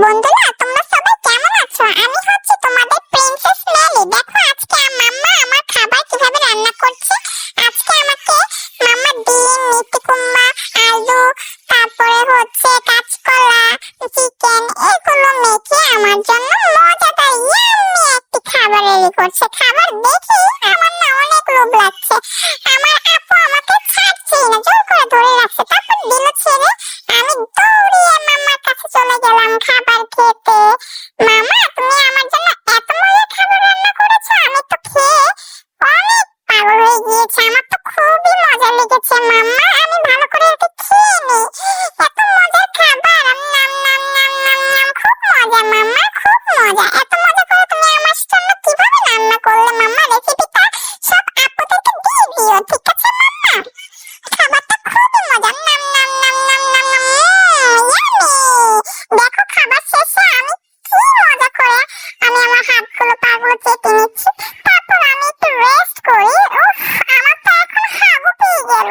বন্ধুরা, তোমরা সবাই কেমন আছো? আমি হচ্ছে তোমাদের প্রিন্সেস মেলি। দেখো আজকে মাম্মা আমার খাবার কিভাবে রান্না করছে। আজকে আমাকে মাম্মা ডিম, মিষ্টি কুমড়া, আলু, তারপরে হচ্ছে কাঁচকলা, চিকেন এগুলো মেখে আমার জন্য মজাদার ইয়াম্মি একটি খাবার রেডি করছে। খাবার দেখে আমার না অনেক লোভ লাগছে। আমার আপু আমাকে ছাড়ছেই না, জোর করে ধরে রাখছে, তারপর দিল ছেড়ে। আমি দৌড়িয়ে মাম্মার কাছে চলে গেলাম খাবার খেতে। মামা, তুমি আমার জন্য এত মজার খাবার রান্না করেছো, আমি তো খেয়ে অনেক পাগল হয়ে গিয়েছি। আমার তো খুবই মজা লেগেছে মাম্মা, আমি ভালো করে এটা খেয়ে নিই। এত মজার খাবার, নাম নাম নাম নাম নাম, খুব মজা মাম্মা, খুব মজা। এত মজা করে তুমি আমার জন্য কিভাবে রান্না করলে মাম্মা? রেসিপিটা সব আপুদেরকে দিয়ে দিও, ঠিক আছে মাম্মা? খাবারটা খুবই মজা, নাম নাম নাম নাম নাম নাম, ইয়াম্মি। দেখো খাবার শেষে আমি কি মজা করে আমার হাতগুলো পাগুলো চেটে নিচ্ছি, তারপর আমি একটু রেস্ট করি। উফ, আমার তো এখন হাগু পেয়ে গেল।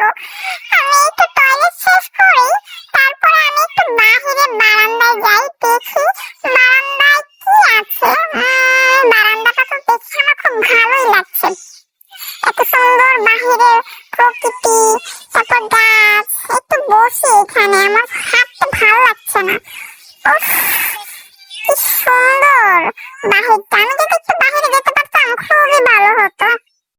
আমি একটু টয়লেট শেষ করি, তারপর আমি একটু বাহিরে বারান্দায় যাই, দেখি বারান্দায় কি আছে। বারান্দাটা তো দেখে আমার খুব ভালোই লাগছে। এত সুন্দর বাহিরের প্রকৃতি, তারপর গাছ। একটু বসে এখানে, আমার হাঁটতে ভালো লাগছে না। উফ, কি সুন্দর বাহিরটা। আমি যদি একটু বাহিরে যেতে পারতাম খুবই ভালো হতো।